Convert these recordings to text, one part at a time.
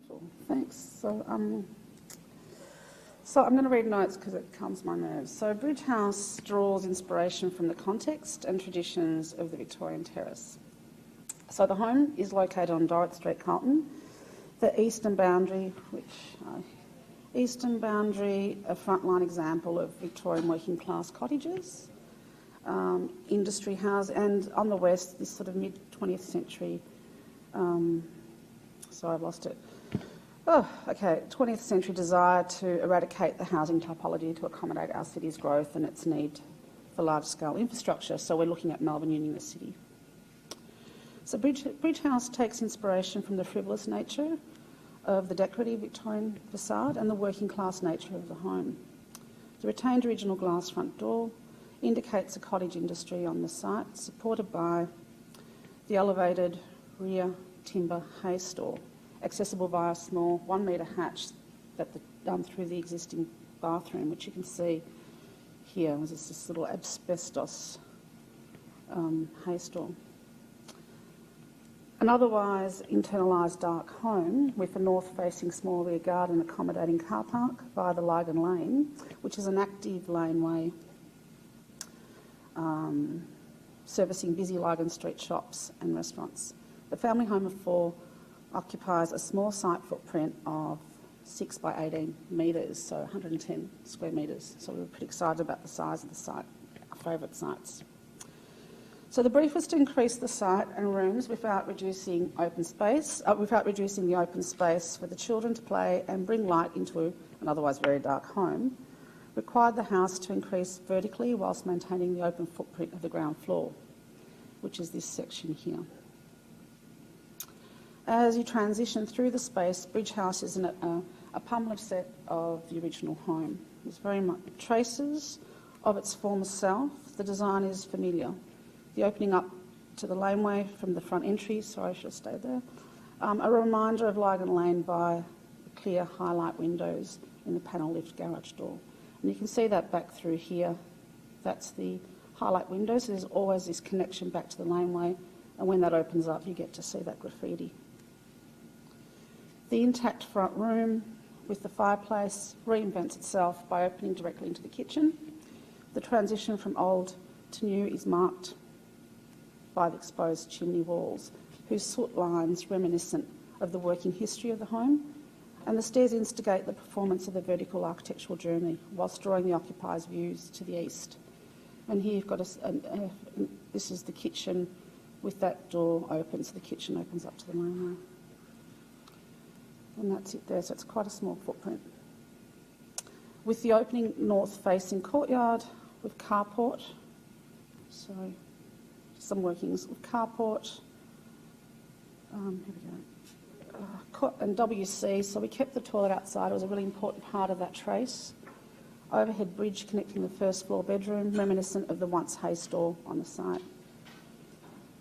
Wonderful, thanks. So I'm going to read notes because it calms my nerves. So Bridge House draws inspiration from the context and traditions of the Victorian terrace. So the home is located on Dorrit Street, Carlton. The eastern boundary, a frontline example of Victorian working class cottages, industry house, and on the west, this sort of mid-20th century, sorry, I've lost it. 20th century desire to eradicate the housing typology to accommodate our city's growth and its need for large-scale infrastructure. So we're looking at Melbourne Union, the city. So Bridge House takes inspiration from the frivolous nature of the decorative Victorian facade and the working class nature of the home. The retained original glass front door indicates a cottage industry on the site, supported by the elevated rear timber hay store, accessible via a small 1 metre hatch through the existing bathroom, which you can see here. There's this little asbestos hay store. An otherwise internalised dark home with a north-facing small rear garden accommodating car park via the Lygon Lane, which is an active laneway servicing busy Lygon Street shops and restaurants. The family home of 4 occupies a small site footprint of 6 by 18 metres, so 110 square metres. So we were pretty excited about the size of the site, our favourite sites. So the brief was to increase the site and rooms without reducing the open space for the children to play and bring light into an otherwise very dark home. Required the house to increase vertically whilst maintaining the open footprint of the ground floor, which is this section here. As you transition through the space, Bridge House is a pummeled set of the original home. There's very much traces of its former self. The design is familiar. The opening up to the laneway from the front entry, sorry, I should have stayed there. A reminder of Lygon Lane by the clear highlight windows in the panel lift garage door. And you can see that back through here. That's the highlight windows. So there's always this connection back to the laneway, and when that opens up, you get to see that graffiti. The intact front room with the fireplace reinvents itself by opening directly into the kitchen. The transition from old to new is marked by the exposed chimney walls, whose soot lines reminiscent of the working history of the home, and the stairs instigate the performance of the vertical architectural journey whilst drawing the occupier's views to the east. And here you've got this is the kitchen with that door open, so the kitchen opens up to the laneway. And that's it there, so it's quite a small footprint. With the opening north-facing courtyard with carport, sorry, some workings with carport, here we go, and WC, so we kept the toilet outside. It was a really important part of that trace. Overhead bridge connecting the first floor bedroom, reminiscent of the once hay store on the site.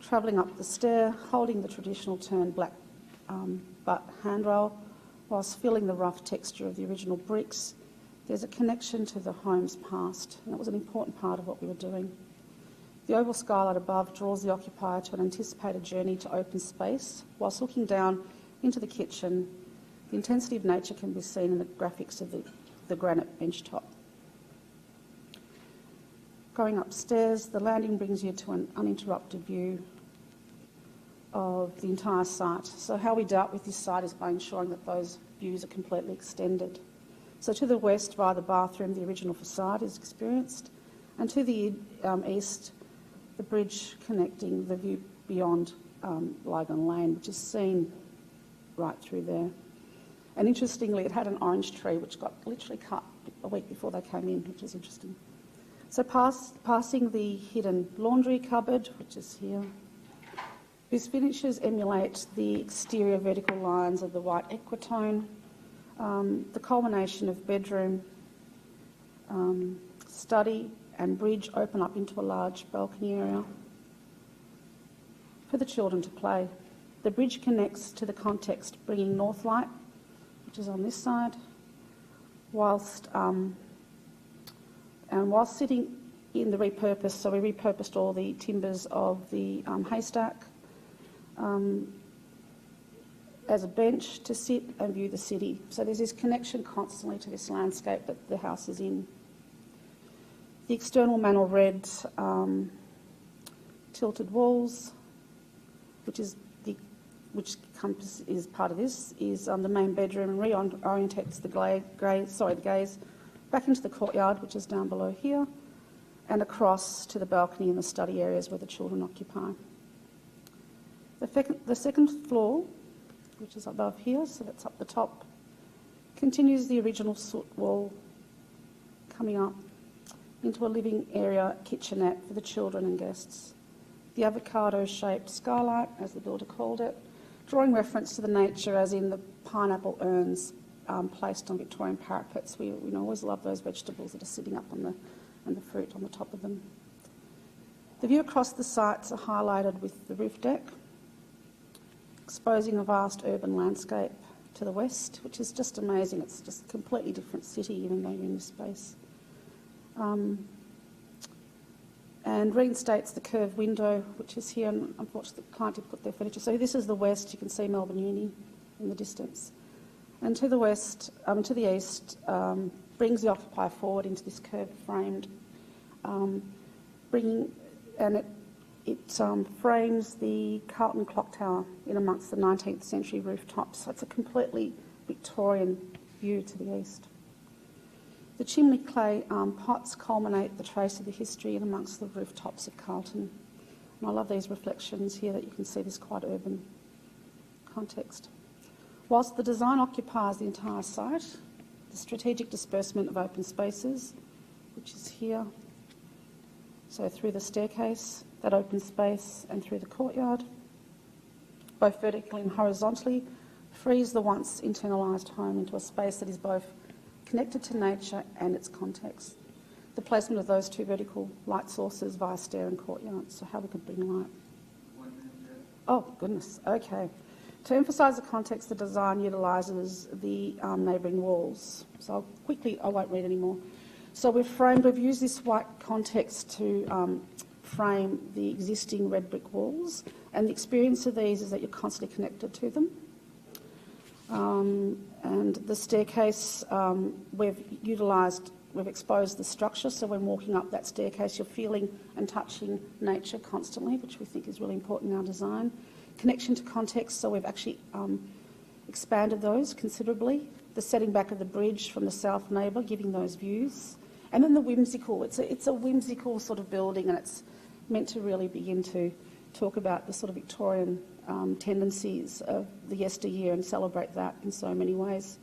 Travelling up the stair, holding the traditional turned black butt handrail, whilst feeling the rough texture of the original bricks, there's a connection to the home's past, and that was an important part of what we were doing. The oval skylight above draws the occupier to an anticipated journey to open space, whilst looking down into the kitchen. The intensity of nature can be seen in the graphics of the granite bench top. Going upstairs, the landing brings you to an uninterrupted view of the entire site. So how we dealt with this site is by ensuring that those views are completely extended. So to the west, via the bathroom, the original facade is experienced, and to the east, the bridge connecting the view beyond Lygon Lane, which is seen right through there. And interestingly, it had an orange tree which got literally cut a week before they came in, which is interesting. So passing the hidden laundry cupboard, which is here, whose finishes emulate the exterior vertical lines of the white equitone. The culmination of bedroom, study and bridge open up into a large balcony area for the children to play. The bridge connects to the context, bringing north light, which is on this side, whilst sitting in the repurpose, so we repurposed all the timbers of the haystack, as a bench to sit and view the city. So there's this connection constantly to this landscape that the house is in. The external mantle red tilted walls, which is part of this, is the main bedroom and reorientates the gaze back into the courtyard, which is down below here, and across to the balcony and the study areas where the children occupy. The second floor, which is above here, so that's up the top, continues the original soot wall coming up into a living area kitchenette for the children and guests. The avocado-shaped skylight, as the builder called it, drawing reference to the nature as in the pineapple urns placed on Victorian parapets. We always love those vegetables that are sitting up on and the fruit on the top of them. The view across the sites are highlighted with the roof deck, exposing a vast urban landscape to the west, which is just amazing. It's just a completely different city, even though you're in this space. And reinstates the curved window, which is here, and unfortunately the client did put their furniture. So this is the west, you can see Melbourne Uni in the distance. And to the west, to the east, brings the occupier forward into this curved framed, it frames the Carlton Clock Tower in amongst the 19th century rooftops. So it's a completely Victorian view to the east. The chimney clay pots culminate the trace of the history in amongst the rooftops of Carlton. And I love these reflections here that you can see this quite urban context. Whilst the design occupies the entire site, the strategic disbursement of open spaces, which is here, so through the staircase, that open space, and through the courtyard, both vertically and horizontally, frees the once internalised home into a space that is both connected to nature and its context. The placement of those two vertical light sources via stair and courtyard, so how we could bring light. Oh, goodness, okay. To emphasise the context, the design utilises the neighbouring walls. So I won't read anymore. So we've used this white context to frame the existing red brick walls, and the experience of these is that you're constantly connected to them. And the staircase, we've exposed the structure, so when walking up that staircase you're feeling and touching nature constantly, which we think is really important in our design. Connection to context, so we've actually expanded those considerably. The setting back of the bridge from the south neighbour, giving those views. And then the whimsical, it's a whimsical sort of building, and it's meant to really begin to talk about the sort of Victorian tendencies of the yesteryear and celebrate that in so many ways.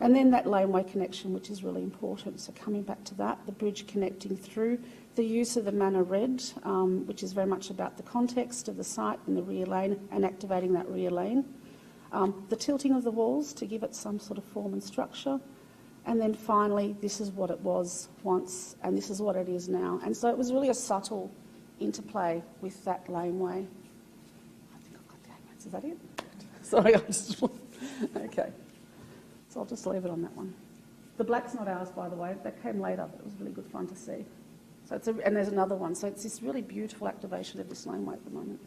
And then that laneway connection, which is really important. So coming back to that, the bridge connecting through, the use of the manor red, which is very much about the context of the site and the rear lane and activating that rear lane. The tilting of the walls to give it some sort of form and structure. And then finally, this is what it was once and this is what it is now. And so it was really a subtle interplay with that laneway. I think I've got the elements. Is that it? Sorry, I just... Okay. So I'll just leave it on that one. The black's not ours, by the way. That came later, but it was really good fun to see. So and there's another one. So it's this really beautiful activation of this laneway at the moment.